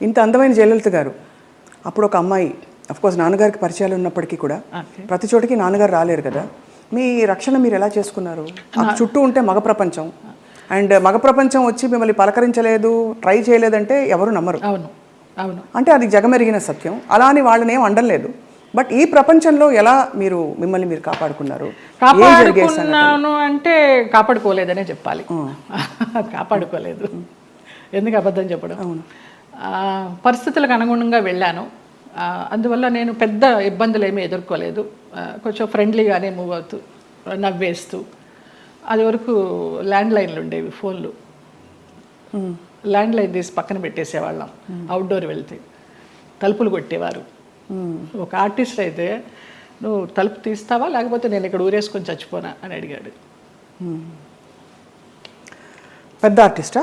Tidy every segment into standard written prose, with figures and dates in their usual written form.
ఇంత అందమైన జయలలిత గారు అప్పుడు ఒక అమ్మాయి, అఫ్కోర్స్ నాన్నగారికి పరిచయాలు ఉన్నప్పటికీ కూడా ప్రతి చోటికి నాన్నగారు రాలేరు కదా, మీ రక్షణ మీరు ఎలా చేసుకున్నారు? చుట్టూ ఉంటే మగ ప్రపంచం, అండ్ మగ ప్రపంచం వచ్చి మిమ్మల్ని పలకరించలేదు, ట్రై చేయలేదంటే ఎవరు నమ్మరు. అవును అవును, అంటే అది జగమెరిగిన సత్యం. అలా అని వాళ్ళని ఏం అండలేదు. బట్ ఈ ప్రపంచంలో ఎలా మీరు మిమ్మల్ని మీరు కాపాడుకున్నారు? కాపాడుకున్నాను అంటే కాపాడుకోలేదనే చెప్పాలి. కాపాడుకోలేదు, ఎందుకు అబద్ధం చెప్పడం. పరిస్థితులకు అనుగుణంగా వెళ్ళాను. అందువల్ల నేను పెద్ద ఇబ్బందులు ఏమీ ఎదుర్కోలేదు. కొంచెం ఫ్రెండ్లీగానే మూవ్ అవుతూ నవ్వేస్తూ. అది వరకు ల్యాండ్ లైన్లు ఉండేవి, ఫోన్లు. ల్యాండ్ లైన్ తీసి పక్కన పెట్టేసేవాళ్ళం అవుట్డోర్ వెళ్తే. తలుపులు కొట్టేవారు. ఒక ఆర్టిస్ట్ అయితే నువ్వు తలుపు తీస్తావా లేకపోతే నేను ఇక్కడ ఊరేసుకొని చచ్చిపోనా అని అడిగాడు. పెద్ద ఆర్టిస్టా?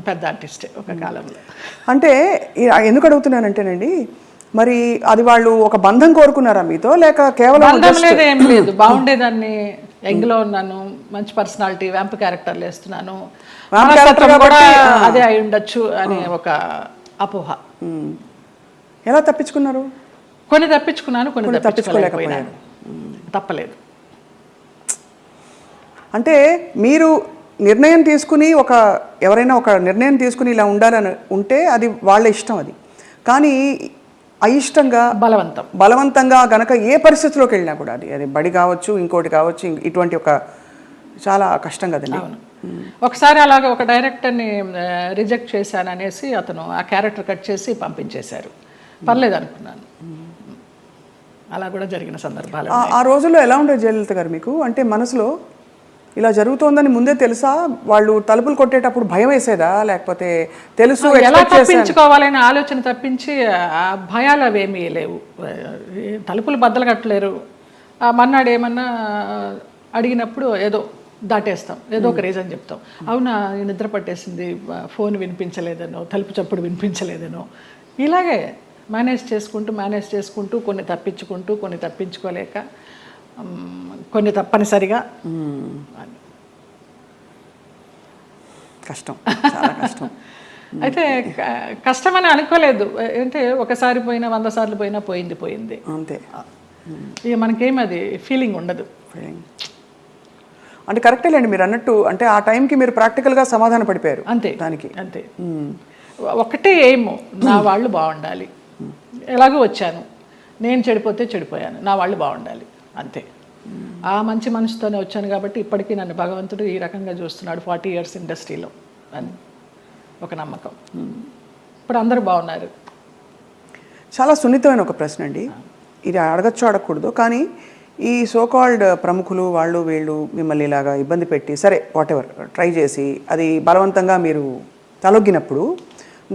పెద్ద ఆర్టిస్టే ఒక కాలంలో. అంటే ఎందుకు అడుగుతున్నానంటేనండి, మరి అది వాళ్ళు ఒక బంధం కోరుకున్నారా మీతో, లేక కేవలం బంధం లేదు, ఏం లేదు. బాగుండేదాన్ని, యంగ్లో ఉన్నాను, మంచి పర్సనాలిటీ, వ్యాంప్ క్యారెక్టర్లు వేస్తున్నాను, కూడా అదే అయి ఉండొచ్చు అనే ఒక అపోహ. ఎలా తప్పించుకున్నారు? కొన్ని తప్పించుకున్నాను, కొన్ని తప్పించుకోలేకపోయాను. తప్పలేదు. అంటే మీరు నిర్ణయం తీసుకుని ఎవరైనా ఒక నిర్ణయం తీసుకుని ఇలా ఉంటే అది వాళ్ళ ఇష్టం. అది కానీ అయిష్టంగా బలవంతంగా గనక ఏ పరిస్థితిలోకి వెళ్ళినా కూడా అది బడి కావచ్చు, ఇంకోటి కావచ్చు, ఇటువంటి ఒక చాలా కష్టం కదండి. ఒకసారి అలాగే ఒక డైరెక్టర్ని రిజెక్ట్ చేశాను అనేసి అతను ఆ క్యారెక్టర్ కట్ చేసి పంపించేశారు. పర్లేదు అనుకున్నాను. అలా కూడా జరిగిన సందర్భాలు. ఆ రోజుల్లో ఎలా ఉండేది జయలలిత గారు మీకు? అంటే మనసులో ఇలా జరుగుతోందని ముందే తెలుసా? వాళ్ళు తలుపులు కొట్టేటప్పుడు భయం వేసేదా, లేకపోతే తెలుసు ఎలా తప్పించుకోవాలనే ఆలోచన తప్పించి ఆ భయాలు అవేమీ లేవు. తలుపులు బద్దలు కట్టలేరు. మన్నాడు ఏమన్నా అడిగినప్పుడు ఏదో దాటేస్తాం, ఏదో ఒక రీజన్ చెప్తాం. అవునా నిద్ర పట్టేసింది, ఫోన్ వినిపించలేదనో, తలుపు చప్పుడు వినిపించలేదనో, ఇలాగే మేనేజ్ చేసుకుంటూ కొన్ని తప్పించుకుంటూ, కొన్ని తప్పించుకోలేక, కొన్ని తప్పనిసరిగా. కష్టం, చాలా కష్టం. అయితే కష్టమని అనుకోలేదు. అంటే ఒకసారి పోయినా 100 సార్లు పోయినా పోయింది అంతే. ఇక మనకేమి అది ఫీలింగ్ ఉండదు. అంటే కరెక్టే లేండి మీరు అన్నట్టు. అంటే ఆ టైంకి మీరు ప్రాక్టికల్గా సమాధాన పడిపోయారు అంతే. దానికి అంతే, ఒకటే ఎయిమ్, నా వాళ్ళు బాగుండాలి. ఎలాగో వచ్చాను, నేను చెడిపోతే చెడిపోయాను, నా వాళ్ళు బాగుండాలి, అంతే. ఆ మంచి మనసుతోనే వచ్చాను కాబట్టి ఇప్పటికీ నన్ను భగవంతుడు ఈ రకంగా చూస్తున్నాడు. 40 years ఇండస్ట్రీలో అని ఒక నమ్మకం. ఇప్పుడు అందరూ బాగున్నారు. చాలా సున్నితమైన ఒక ప్రశ్న అండి ఇది. అడగచ్చు అడగకూడదు, కానీ ఈ సోకాల్డ్ ప్రముఖులు వాళ్ళు వీళ్ళు మిమ్మల్ని ఇలాగా ఇబ్బంది పెట్టి, సరే వాటెవర్ ట్రై చేసి అది బలవంతంగా మీరు తలొగ్గినప్పుడు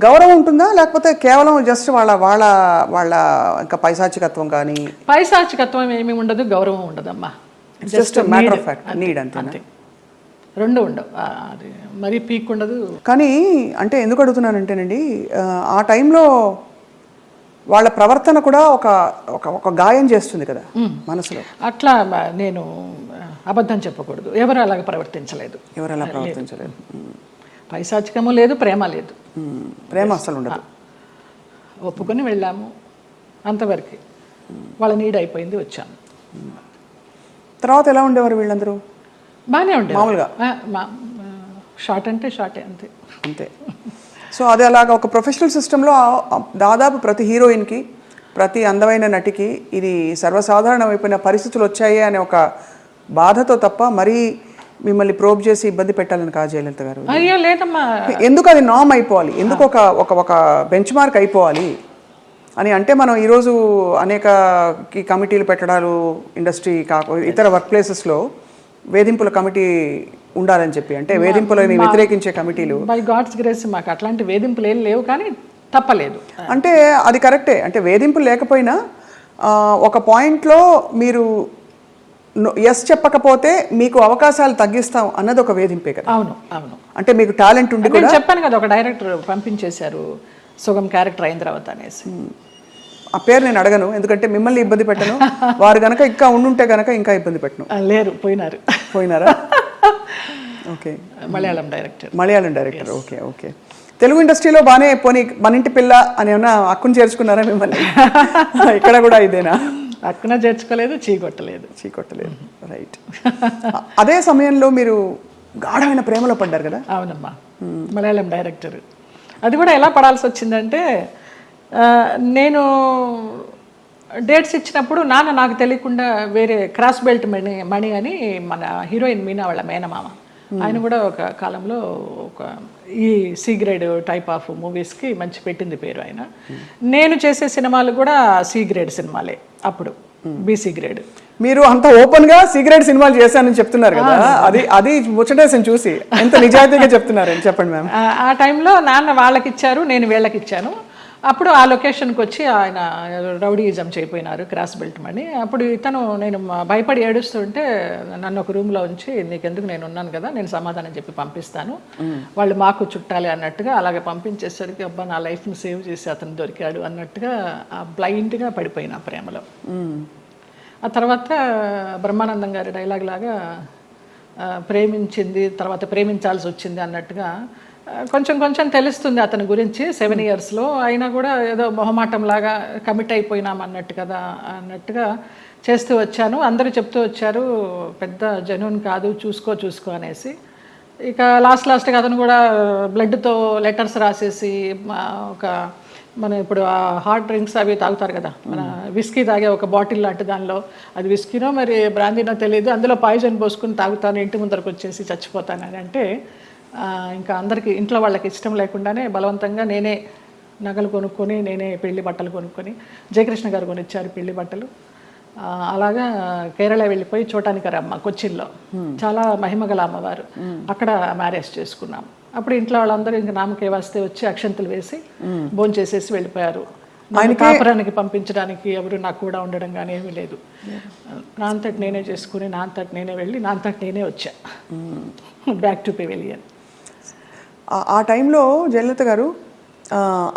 గౌరవం ఉంటుందా, లేకపోతే కేవలం జస్ట్ వాళ్ళ వాళ్ళ వాళ్ళ ఇంకా పైశాచికత్వం? కానీ పైశాచికత్వం ఏమీ ఉండదు, గౌరవం ఉండదమ్మా. Just matter of fact, need అంతే. రెండు ఉండవు, అది మరీ పీక్ ఉండదు. కానీ అంటే ఎందుకు అడుగుతున్నానంటేనండి, ఆ టైంలో వాళ్ళ ప్రవర్తన కూడా ఒక గాయం చేస్తుంది కదా మనసులో. అట్లా నేను అబద్ధం చెప్పకూడదు. ఎవరు అలాగ ప్రవర్తించలేదు. పైశాచికము లేదు, ప్రేమ లేదు. ప్రేమ అసలు ఉండదు. ఒప్పుకొని వెళ్ళాము, అంతవరకు. వాళ్ళ నీడ్ అయిపోయింది, వచ్చాము. తర్వాత ఎలా ఉండేవారు వీళ్ళందరూ? బాగానే ఉండేది మామూలుగా. షార్ట్ అంటే షార్టే, అంతే అంతే. సో అది అలాగా ఒక ప్రొఫెషనల్ సిస్టంలో దాదాపు ప్రతి హీరోయిన్కి, ప్రతి అందమైన నటికి ఇది సర్వసాధారణమైపోయిన పరిస్థితులు వచ్చాయి అనే ఒక బాధతో తప్ప మరీ మిమ్మల్ని ప్రోబ్ చేసి ఇబ్బంది పెట్టాలని కాదు జయలలిత గారు. అయ్యో లేదమ్మా. ఎందుకు అది నామ్ అయిపోవాలి, ఎందుకు ఒక బెంచ్ మార్క్ అయిపోవాలి అని అంటే, మనం ఈరోజు అనేక కమిటీలు పెట్టడాలు, ఇండస్ట్రీ ఇతర వర్క్ ప్లేసెస్లో వేధింపుల కమిటీ ఉండాలని చెప్పి, అంటే వేధింపులని వ్యతిరేకించే కమిటీలు. బై గాడ్స్ గ్రేస్ మాకు అట్లాంటి వేధింపులు ఏం లేవు, కానీ తప్పలేదు. అంటే అది కరెక్టే. అంటే వేధింపులు లేకపోయినా ఒక పాయింట్లో మీరు ఎస్ చెప్పకపోతే మీకు అవకాశాలు తగ్గిస్తాం అన్నది ఒక వేధింపే కదా. అవును అవును. అంటే మీకు టాలెంట్ ఉండి కూడా చెప్పాను కదా, ఒక డైరెక్టర్ పంపించేశారు సుగం క్యారెక్టర్ అయిన తర్వాత అనేసి. ఆ పేరు నేను అడగను, ఎందుకంటే మిమ్మల్ని ఇబ్బంది పెట్టను. వారు గనక ఇంకా ఉండుంటే గనక ఇంకా ఇబ్బంది పెట్టను. లేరు, పోయినారా? Okay. Malayalam director. Okay. Telugu ఇండస్ట్రీలో బాగానే పోనీ మన ఇంటి పిల్ల అని ఏమన్నా అక్కును చేర్చుకున్నారా మిమ్మల్ని? ఇక్కడ కూడా ఇదేనా? అక్కున చేర్చుకోలేదు, చీకొట్టలేదు. రైట్. అదే సమయంలో మీరు గాఢమైన ప్రేమలో పడ్డారు కదా? అవునమ్మా, మలయాళం డైరెక్టర్. అది కూడా ఎలా పడాల్సి వచ్చిందంటే, నేను డేట్స్ ఇచ్చినప్పుడు నాన్న నాకు తెలియకుండా వేరే క్రాస్ బెల్ట్ మణి అని మన హీరోయిన్ మీనా వాళ్ళ మేనమామ, ఆయన కూడా ఒక కాలంలో ఒక ఈ సి గ్రేడ్ టైప్ ఆఫ్ మూవీస్కి మంచి పెట్టింది పేరు ఆయన. నేను చేసే సినిమాలు కూడా సి గ్రేడ్ సినిమాలే అప్పుడు, బీసీ గ్రేడ్. మీరు అంత ఓపెన్ గా సిగరెట్ సినిమాలు చేశానని చెప్తున్నారు కదా, అది ముచ్చటేసని చూసి ఎంత నిజాయితీగా చెప్తున్నారని చెప్పండి మ్యామ్. ఆ టైంలో నాన్న వాళ్ళకి ఇచ్చారు, నేను వీళ్ళకి ఇచ్చాను. అప్పుడు ఆ లొకేషన్కి వచ్చి ఆయన రౌడీయిజం చేయపోయినారు, క్రాస్ బెల్ట్ మని. అప్పుడు ఇతను, నేను భయపడి ఏడుస్తుంటే నన్ను ఒక రూమ్లో ఉంచి, నీకెందుకు, నేను ఉన్నాను కదా, నేను సమాధానం చెప్పి పంపిస్తాను, వాళ్ళు మాకు చుట్టాలి అన్నట్టుగా అలాగే పంపించేసరికి అబ్బా నా లైఫ్ని సేవ్ చేసి అతను దొరికాడు అన్నట్టుగా బ్లైండ్గా పడిపోయినా ప్రేమలో. ఆ తర్వాత బ్రహ్మానందం గారి డైలాగ్ లాగా ప్రేమించింది తర్వాత ప్రేమించాల్సి వచ్చింది అన్నట్టుగా కొంచెం కొంచెం తెలుస్తుంది అతని గురించి 7 ఇయర్స్లో. అయినా కూడా ఏదో మొహమాటంలాగా కమిట్ అయిపోయినాం అన్నట్టుగా చేస్తూ వచ్చాను. అందరూ చెప్తూ వచ్చారు పెద్ద జెన్యూన్ కాదు, చూసుకో అనేసి. ఇక లాస్ట్గా అతను కూడా బ్లడ్తో లెటర్స్ రాసేసి, ఒక మన ఇప్పుడు ఆ హాట్ డ్రింక్స్ అవి తాగుతారు కదా, మన విస్కీ తాగే ఒక బాటిల్ లాంటి దానిలో, అది విస్కీనో మరి బ్రాందీనో తెలియదు, అందులో పాయిజన్ పోసుకుని తాగుతాను, ఇంటి ముందరకు వచ్చేసి చచ్చిపోతానని అంటే, ఇంకా అందరికీ ఇంట్లో వాళ్ళకి ఇష్టం లేకుండానే బలవంతంగా నేనే నగలు కొనుక్కొని, నేనే పెళ్లి బట్టలు కొనుక్కొని, జయకృష్ణ గారు కొనిచ్చారు పెళ్లి బట్టలు. అలాగా కేరళ వెళ్ళిపోయి చూడటానికరమ్మ కొచ్చిన్లో, చాలా మహిమగల అమ్మవారు, అక్కడ మ్యారేజ్ చేసుకున్నాం. అప్పుడు ఇంట్లో వాళ్ళందరూ ఇంకా నామకే వస్తే వచ్చి అక్షంతలు వేసి భోంచేసేసి వెళ్ళిపోయారు. కాపురానికి పంపించడానికి ఎవరు నాకు కూడా ఉండడం కానీ ఏమీ లేదు. నా అంతటి నేనే చేసుకుని, నా అంతటి నేనే వెళ్ళి, నా అంతటి నేనే వచ్చా బ్యాక్ టు పెవిలియన్. ఆ టైంలో జయలలిత గారు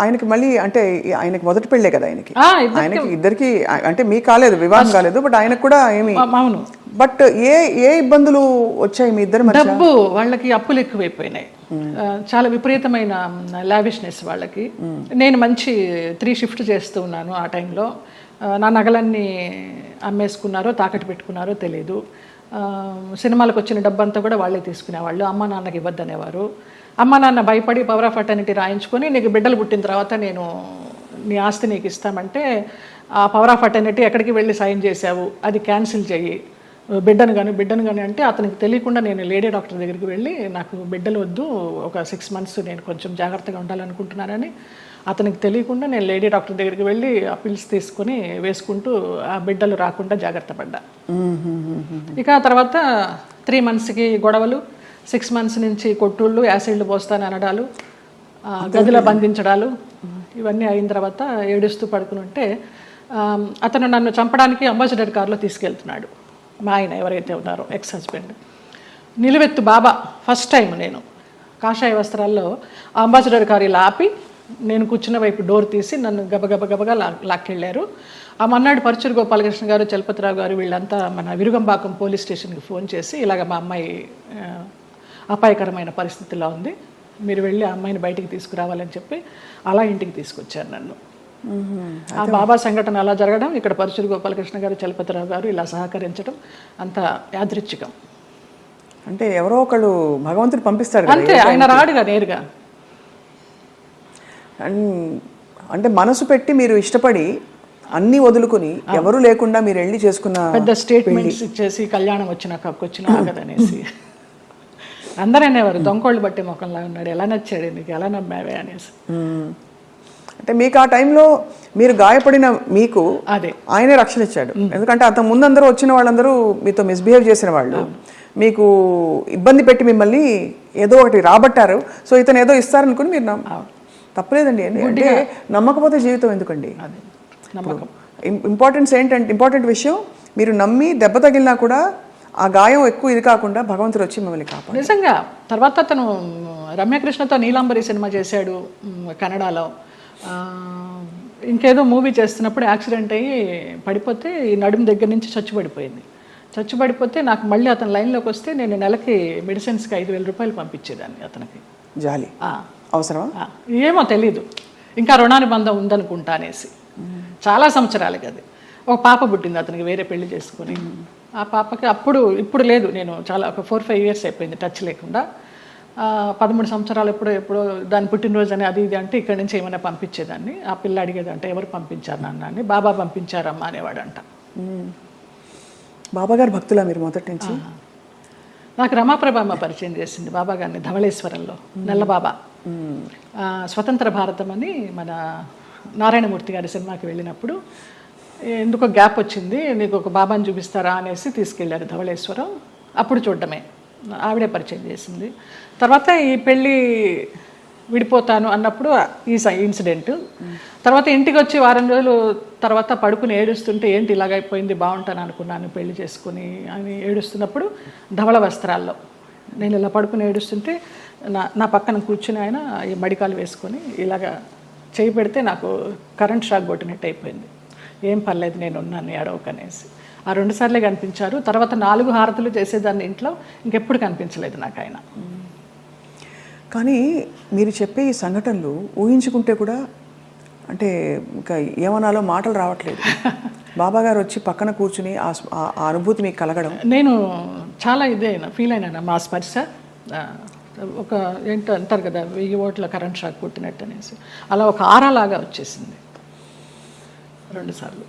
ఆయనకి మళ్ళీ, అంటే ఆయనకి మొదటి పెళ్ళే కదా ఆయనకి ఇద్దరికి, అంటే మీకు కాలేదు, వివాహం కాలేదు, బట్ ఆయనకు కూడా ఏమి. అవును. బట్ ఏ ఇబ్బందులు వచ్చాయి మీ ఇద్దరు మధ్య? డబ్బు, వాళ్ళకి అప్పులు ఎక్కువైపోయినాయి, చాలా విపరీతమైన లావిష్నెస్ వాళ్ళకి. నేను మంచి 3 షిఫ్ట్ చేస్తూ ఉన్నాను ఆ టైంలో. నా నగలన్నీ అమ్మేసుకున్నారో తాకట్టు పెట్టుకున్నారో తెలియదు. సినిమాలకు వచ్చిన డబ్బంతా కూడా వాళ్ళే తీసుకునేవాళ్ళు, అమ్మ నాన్నకి ఇవ్వద్దనేవారు. అమ్మ నాన్న భయపడి పవర్ ఆఫ్ అటర్నిటీ రాయించుకొని, నీకు బిడ్డలు పుట్టిన తర్వాత నేను నీ ఆస్తి నీకు ఇస్తామంటే, ఆ పవర్ ఆఫ్ అటర్నిటీ ఎక్కడికి వెళ్ళి సైన్ చేసావు, అది క్యాన్సిల్ చెయ్యి, బిడ్డను కానీ అంటే, అతనికి తెలియకుండా నేను లేడీ డాక్టర్ దగ్గరికి వెళ్ళి, నాకు బిడ్డలు వద్దు, ఒక 6 months నేను కొంచెం జాగ్రత్తగా ఉండాలనుకుంటున్నానని, అతనికి తెలియకుండా నేను లేడీ డాక్టర్ దగ్గరికి వెళ్ళి ఆ పిల్స్ తీసుకొని వేసుకుంటూ ఆ బిడ్డలు రాకుండా జాగ్రత్త పడ్డా. ఇక ఆ తర్వాత 3 monthsకి గొడవలు, 6 months నుంచి కొట్టుళ్ళు, యాసిడ్లు పోస్తాను అనడాలు, గదిలో బంధించడాలు, ఇవన్నీ అయిన తర్వాత ఏడుస్తూ పడుకుని ఉంటే, అతను నన్ను చంపడానికి అంబాసిడర్ కారులో తీసుకెళ్తున్నాడు. మా ఆయన ఎవరైతే ఉన్నారో ఎక్స్ హస్బెండ్, నిలువెత్తు బాబా. ఫస్ట్ టైం నేను కాషాయ వస్త్రాల్లో అంబాసిడర్ కారు ఇలా ఆపి, నేను కూర్చున్న వైపు డోర్ తీసి నన్ను గబగబగా లాక్కెళ్ళారు. ఆ మన్నాడు పరుచూరు గోపాలకృష్ణ గారు, చలపతిరావు గారు వీళ్ళంతా మన విరుగంబాకం పోలీస్ స్టేషన్కి ఫోన్ చేసి, ఇలాగ మా అమ్మాయి అపాయకరమైన పరిస్థితిలో ఉంది, మీరు వెళ్ళి ఆ అమ్మాయిని బయటికి తీసుకురావాలని చెప్పి అలా ఇంటికి తీసుకొచ్చారు నన్ను. ఆ బాబా సంఘటన అలా జరగడం, ఇక్కడ పరుచూరు గోపాలకృష్ణ గారు, చలపతిరావు గారు ఇలా సహకరించడం అంత యాదృచ్ఛికం. అంటే ఎవరో ఒకళ్ళు భగవంతుడు పంపిస్తాడు అంతే, ఆయన రాడుగా నేరుగా. అంటే మనసు పెట్టి మీరు ఇష్టపడి అన్నీ వదులుకుని ఎవరు లేకుండా మీరు వెళ్ళి చేసుకున్న పెద్ద స్టేట్మెంట్స్ ఇచ్చేసి, కళ్యాణం వచ్చినాక వచ్చిన ఆగదనేసి అందరూ అనేవారు, దొంగోళ్ళు బట్టి ముఖంలా ఉన్నాడు, ఎలా నచ్చాడు నీకు, ఎలా నమ్మావే అనేసి. అంటే మీకు ఆ టైంలో మీరు గాయపడిన మీకు అదే ఆయనే రక్షణ ఇచ్చాడు. ఎందుకంటే అంత ముందందరూ వచ్చిన వాళ్ళందరూ మీతో మిస్బిహేవ్ చేసిన వాళ్ళు, మీకు ఇబ్బంది పెట్టి మిమ్మల్ని ఏదో ఒకటి రాబట్టారు. సో ఇతను ఏదో ఇస్తారనుకుని మీరు తప్పలేదండి. అంటే నమ్మకపోతే జీవితం ఎందుకండి? ఇంపార్టెంట్ విషయం, మీరు నమ్మి దెబ్బ తగిలినా కూడా ఆ గాయం ఎక్కువ ఇది కాకుండా భగవంతుడు వచ్చి మిమ్మల్ని కాపాడు. నిజంగా తర్వాత అతను రమ్యకృష్ణతో నీలాంబరి సినిమా చేశాడు కన్నడలో. ఇంకేదో మూవీ చేస్తున్నప్పుడు యాక్సిడెంట్ అయ్యి పడిపోతే ఈ నడుము దగ్గర నుంచి చచ్చుపడిపోతే నాకు మళ్ళీ అతను లైన్లోకి వస్తే నేను నెలకి మెడిసిన్స్కి 5,000 రూపాయలు పంపించేదాన్ని అతనికి. జాలి. అవసరమా? ఏమో తెలీదు, ఇంకా రుణానుబంధం ఉందనుకుంటా అనేసి. చాలా సంవత్సరాలకి అది. ఒక పాప పుట్టింది అతనికి, వేరే పెళ్లి చేసుకొని. ఆ పాపకి ఇప్పుడు లేదు, నేను చాలా ఒక 4-5 ఇయర్స్ అయిపోయింది టచ్ లేకుండా. 13 సంవత్సరాలు ఎప్పుడో దాని పుట్టినరోజు అని అది ఇది అంటే ఇక్కడి నుంచి ఏమైనా పంపించేదాన్ని. ఆ పిల్ల అడిగేదంటే ఎవరు పంపించారు నాన్న అని. బాబా పంపించారమ్మా అనేవాడంట. బాబాగారు భక్తులా మీరు మొదటి నుంచి? నాకు రమాప్రభమ్మ పరిచయం చేసింది బాబా గారిని ధవళేశ్వరంలో, నల్లబాబా. స్వతంత్ర భారతం అని మన నారాయణమూర్తి గారి సినిమాకి వెళ్ళినప్పుడు ఎందుకో గ్యాప్ వచ్చింది, నీకు ఒక బాబాని చూపిస్తారా అనేసి తీసుకెళ్ళారు ధవళేశ్వరం. అప్పుడు చూడడమే, ఆవిడే పరిచయం చేసింది. తర్వాత ఈ పెళ్ళి విడిపోతాను అన్నప్పుడు ఈ ఇన్సిడెంట్. తర్వాత ఇంటికి వచ్చి వారం రోజులు తర్వాత పడుకుని ఏడుస్తుంటే ఏంటి ఇలాగైపోయింది, బాగుంటాను అనుకున్నాను పెళ్లి చేసుకుని అని ఏడుస్తున్నప్పుడు ధవళ వస్త్రాల్లో నేను ఇలా పడుకుని ఏడుస్తుంటే నా పక్కన కూర్చుని ఆయన ఈ మడికాలు వేసుకొని ఇలాగా చేయి పెడితే నాకు కరెంట్ షాక్ కొట్టినట్టు అయిపోయింది. ఏం పర్లేదు నేను ఉన్నాను ఏడవకనేసి. ఆ 2 సార్లే కనిపించారు. తర్వాత 4 హారతులు చేసేదాన్ని ఇంట్లో, ఇంకెప్పుడు కనిపించలేదు నాకు ఆయన. కానీ మీరు చెప్పే ఈ సంఘటనలు ఊహించుకుంటే కూడా అంటే ఇంకా ఏమనాలో మాటలు రావట్లేదు. బాబాగారు వచ్చి పక్కన కూర్చుని ఆ అనుభూతి మీకు కలగడం, నేను చాలా ఫీల్ అయినా. మా స్పర్శ ఒక ఏంటో అంటారు కదా 1000 ఓట్ల కరెంట్ షాక్ కొట్టినట్టు అనేసి, అలా ఒక ఆరాలాగా వచ్చేసింది 2 సార్లు.